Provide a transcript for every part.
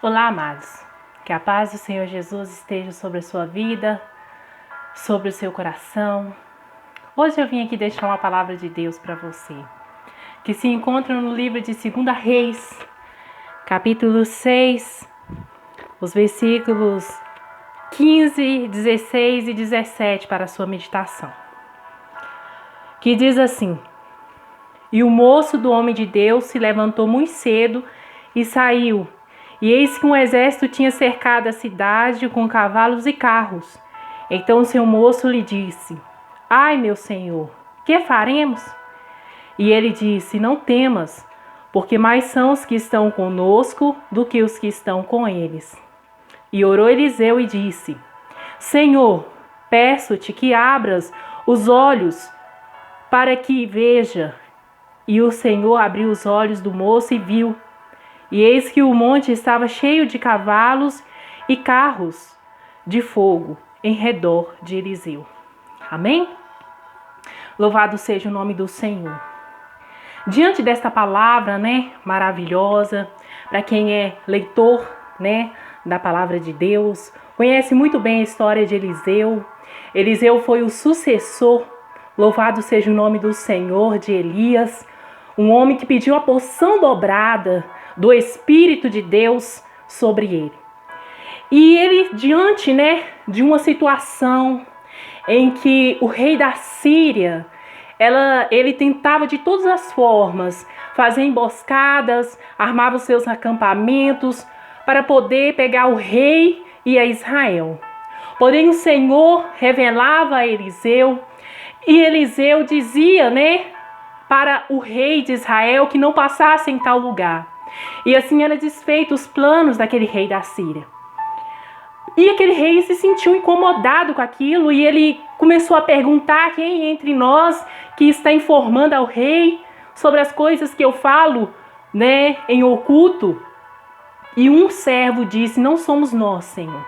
Olá, amados. Que a paz do Senhor Jesus esteja sobre a sua vida, sobre o seu coração. Hoje eu vim aqui deixar uma palavra de Deus para você, que se encontra no livro de 2 Reis, capítulo 6, os versículos 15, 16 e 17 para a sua meditação. Que diz assim: E o moço do homem de Deus se levantou muito cedo e saiu. E eis que um exército tinha cercado a cidade com cavalos e carros. Então o seu moço lhe disse: Ai, meu senhor, que faremos? E ele disse: Não temas, porque mais são os que estão conosco do que os que estão com eles. E orou Eliseu e disse: Senhor, peço-te que abras os olhos para que veja. E o Senhor abriu os olhos do moço e viu. E eis que o monte estava cheio de cavalos e carros de fogo em redor de Eliseu. Amém? Louvado seja o nome do Senhor. Diante desta palavra, maravilhosa, para quem é leitor, da palavra de Deus, conhece muito bem a história de Eliseu. Eliseu foi o sucessor, louvado seja o nome do Senhor, de Elias, um homem que pediu a porção dobrada do Espírito de Deus sobre ele. E ele, diante, de uma situação em que o rei da Síria, ele tentava de todas as formas fazer emboscadas, armava os seus acampamentos para poder pegar o rei e a Israel. Porém, o Senhor revelava a Eliseu, e Eliseu dizia, para o rei de Israel que não passasse em tal lugar. E assim era desfeito os planos daquele rei da Síria. E aquele rei se sentiu incomodado com aquilo e ele começou a perguntar: quem entre nós que está informando ao rei sobre as coisas que eu falo, em oculto? E um servo disse: não somos nós, Senhor,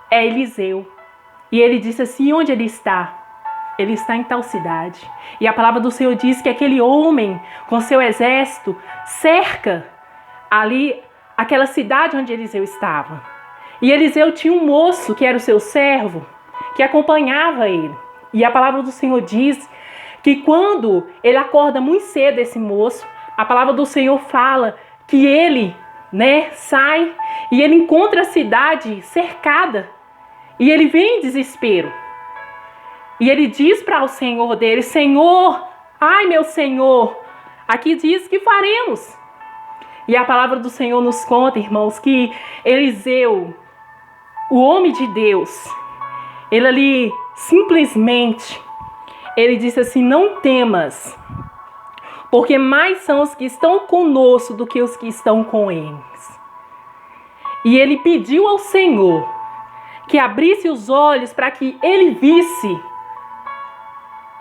é Eliseu. E ele disse assim: onde ele está? Ele está em tal cidade. E a palavra do Senhor diz que aquele homem com seu exército cerca ali aquela cidade onde Eliseu estava. E Eliseu tinha um moço que era o seu servo, que acompanhava ele. E a palavra do Senhor diz que quando ele acorda muito cedo, esse moço, a palavra do Senhor fala que ele, sai e ele encontra a cidade cercada. E ele vem em desespero. E ele diz para o Senhor dele: Senhor, ai meu Senhor, aqui diz que faremos. E a palavra do Senhor nos conta, irmãos, que Eliseu, o homem de Deus, ele ali simplesmente, ele disse assim: não temas, porque mais são os que estão conosco do que os que estão com eles. E ele pediu ao Senhor que abrisse os olhos para que ele visse.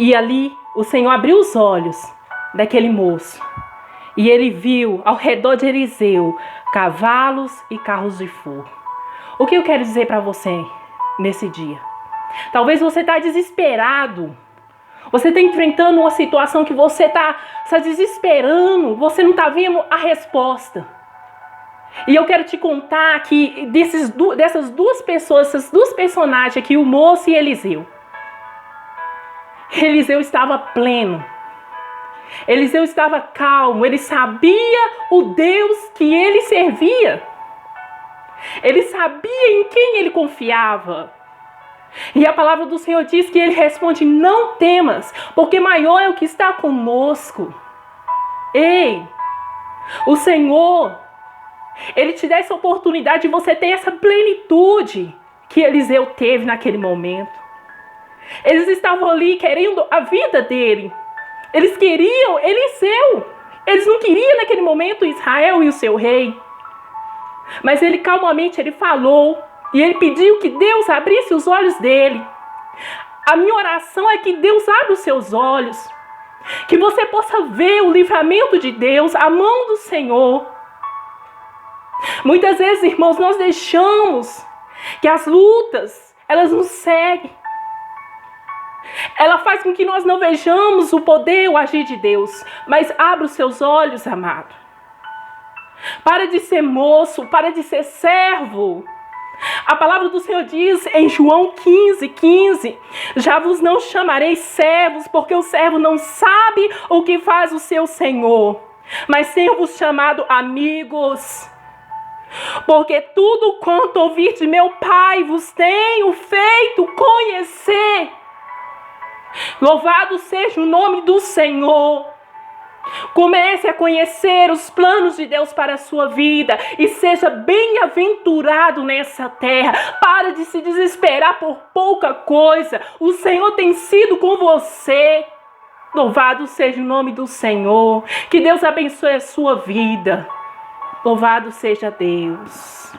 E ali o Senhor abriu os olhos daquele moço. E ele viu ao redor de Eliseu cavalos e carros de fogo. O que eu quero dizer para você nesse dia? Talvez você está desesperado. Você está enfrentando uma situação que você está desesperando. Você não está vendo a resposta. E eu quero te contar que dessas duas pessoas, essas duas personagens aqui, o moço e Eliseu. Eliseu estava pleno. Eliseu estava calmo. Ele sabia o Deus que ele servia. Ele sabia em quem ele confiava. E a palavra do Senhor diz que ele responde: não temas, porque maior é o que está conosco. Ei, o Senhor, ele te dá essa oportunidade de você ter essa plenitude que Eliseu teve naquele momento. Eles estavam ali querendo a vida dele. Eles queriam Eliseu. Eles não queriam naquele momento Israel e o seu rei. Mas ele calmamente falou. E ele pediu que Deus abrisse os olhos dele. A minha oração é que Deus abra os seus olhos. Que você possa ver o livramento de Deus, a mão do Senhor. Muitas vezes, irmãos, nós deixamos que as lutas, elas nos seguem. Ela faz com que nós não vejamos o poder, o agir de Deus. Mas abra os seus olhos, amado. Para de ser moço, para de ser servo. A palavra do Senhor diz em João 15:15: já vos não chamarei servos, porque o servo não sabe o que faz o seu senhor, mas tenho-vos chamado amigos, porque tudo quanto ouvir de meu Pai vos tenho feito conhecer. Louvado seja o nome do Senhor. Comece a conhecer os planos de Deus para a sua vida e seja bem-aventurado nessa terra. Para de se desesperar por pouca coisa. O Senhor tem sido com você. Louvado seja o nome do Senhor. Que Deus abençoe a sua vida. Louvado seja Deus.